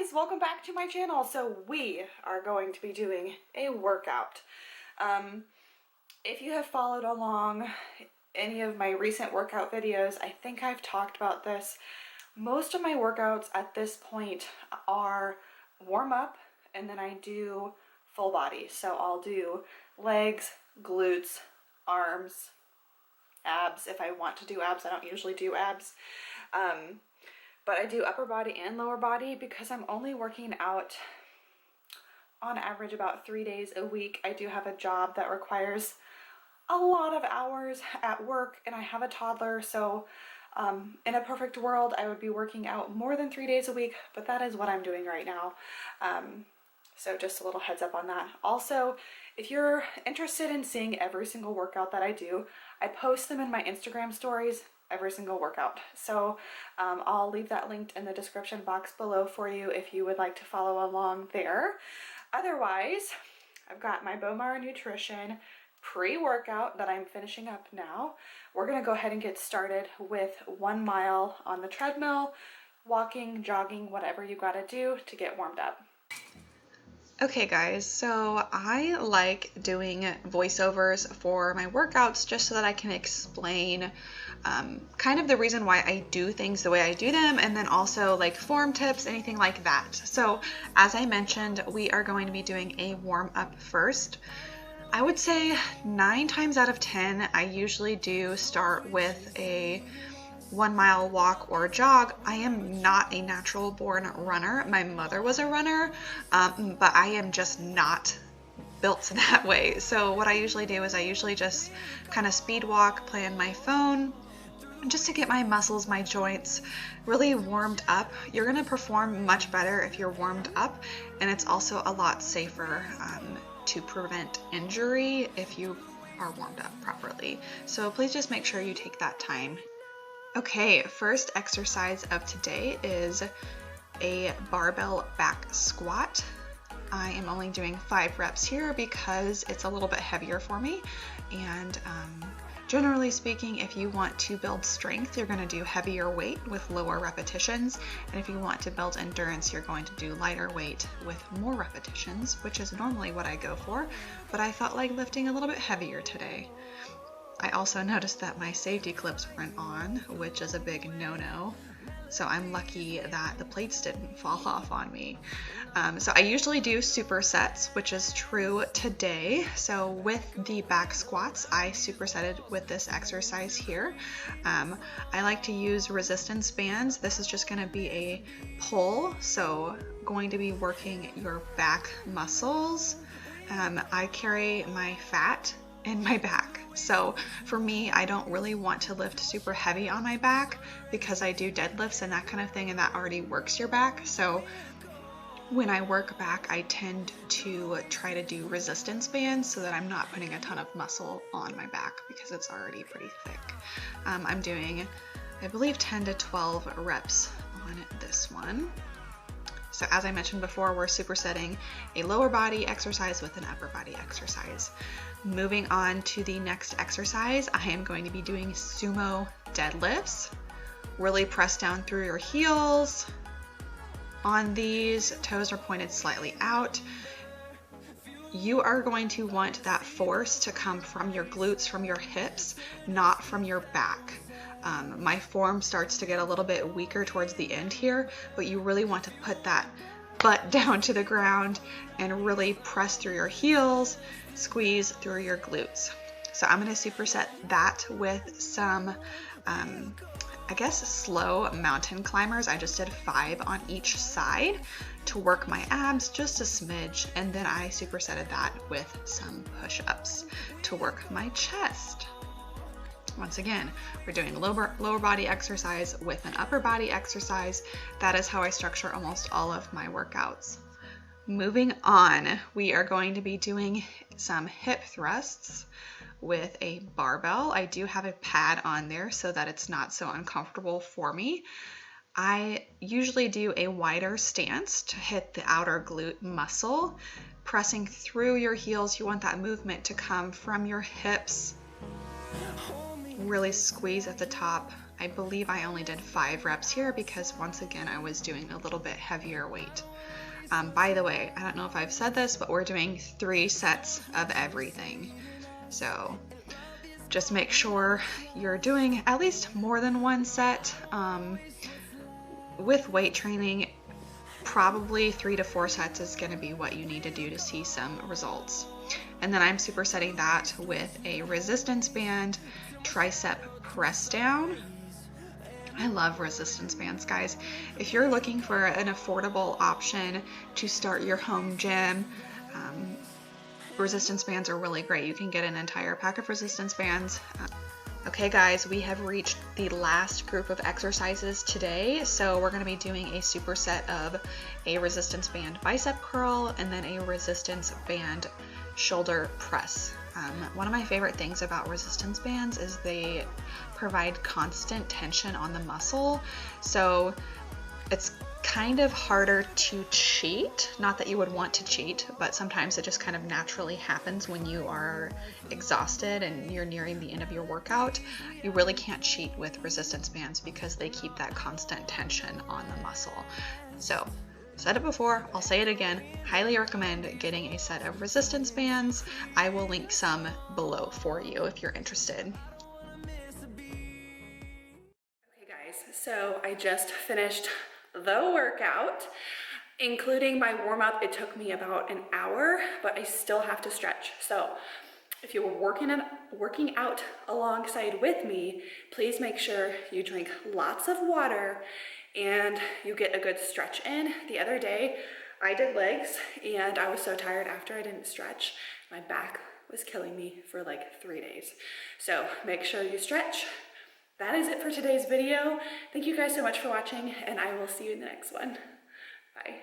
guys, welcome back to my channel. So we are going to be doing a workout. If you have followed along any of my recent workout videos, I think I've talked about this. Most of my workouts at this point are warm up and then I do full body. So I'll do legs, glutes, arms, abs if I want to do abs. I don't usually do abs. But I do upper body and lower body because I'm only working out on average about 3 days a week. I do have a job that requires a lot of hours at work and I have a toddler, so in a perfect world I would be working out more than 3 days a week, but that is what I'm doing right now. So just a little heads up on that. Also, if you're interested in seeing every single workout that I do, I post them in my Instagram stories, every single workout. So I'll leave that linked in the description box below for you if you would like to follow along there. Otherwise, I've got my Bowmar Nutrition pre-workout that I'm finishing up now. We're gonna go ahead and get started with 1 mile on the treadmill, walking, jogging, whatever you gotta do to get warmed up. Okay guys, so I like doing voiceovers for my workouts just so that I can explain kind of the reason why I do things the way I do them, and then also like form tips, anything like that. So as I mentioned, we are going to be doing a warm up first. I would say 9 times out of 10, I usually do start with a 1 mile walk or jog. I am not a natural born runner. My mother was a runner, but I am just not built that way. So what I usually do is I usually just kind of speed walk, play on my phone, just to get my muscles, my joints really warmed up. You're gonna perform much better if you're warmed up, and it's also a lot safer to prevent injury if you are warmed up properly. So please just make sure you take that time. Okay, first exercise of today is a barbell back squat. I am only doing 5 reps here because it's a little bit heavier for me, and generally speaking, if you want to build strength, you're going to do heavier weight with lower repetitions, and if you want to build endurance, you're going to do lighter weight with more repetitions, which is normally what I go for, but I felt like lifting a little bit heavier today. I also noticed that my safety clips weren't on, which is a big no-no. So I'm lucky that the plates didn't fall off on me. So I usually do supersets, which is true today. So with the back squats, I supersetted with this exercise here. I like to use resistance bands. This is just going to be a pull, so going to be working your back muscles. I carry my fat in my back. So for me, I don't really want to lift super heavy on my back because I do deadlifts and that kind of thing, and that already works your back. So when I work back, I tend to try to do resistance bands so that I'm not putting a ton of muscle on my back because it's already pretty thick. I'm doing, I believe, 10 to 12 reps on this one. So as I mentioned before, we're supersetting a lower body exercise with an upper body exercise. Moving on to the next exercise, I am going to be doing sumo deadlifts. Really press down through your heels. On these, toes are pointed slightly out. You are going to want that force to come from your glutes, from your hips, not from your back. My form starts to get a little bit weaker towards the end here, but you really want to put that butt down to the ground and really press through your heels, squeeze through your glutes. So I'm going to superset that with some, I guess, slow mountain climbers. I just did 5 on each side to work my abs just a smidge, and then I supersetted that with some push-ups to work my chest. Once again, we're doing lower body exercise with an upper body exercise. That is how I structure almost all of my workouts. Moving on, we are going to be doing some hip thrusts with a barbell. I do have a pad on there so that it's not so uncomfortable for me. I usually do a wider stance to hit the outer glute muscle, pressing through your heels. You want that movement to come from your hips. Really squeeze at the top. I believe I only did 5 reps here because once again I was doing a little bit heavier weight. By the way, I don't know if I've said this, but we're doing 3 sets of everything. So just make sure you're doing at least more than 1 set. With weight training, probably 3 to 4 sets is going to be what you need to do to see some results. And then I'm supersetting that with a resistance band tricep press down. I love resistance bands, guys. If you're looking for an affordable option to start your home gym, resistance bands are really great. You can get an entire pack of resistance bands. Okay guys, we have reached the last group of exercises today. So we're going to be doing a superset of a resistance band bicep curl and then a resistance band shoulder press. One of my favorite things about resistance bands is they provide constant tension on the muscle. So it's kind of harder to cheat. Not that you would want to cheat, but sometimes it just kind of naturally happens when you are exhausted and you're nearing the end of your workout. You really can't cheat with resistance bands because they keep that constant tension on the muscle. So, said it before, I'll say it again, highly recommend getting a set of resistance bands. I will link some below for you if you're interested. Okay guys, so I just finished the workout, including my warm-up. It took me about an hour, but I still have to stretch. So if you were working out alongside with me, please make sure you drink lots of water and you get a good stretch in. The other day I did legs and I was so tired after I didn't stretch. My back was killing me for like 3 days. So make sure you stretch. That is it for today's video. Thank you guys so much for watching, and I will see you in the next one. Bye.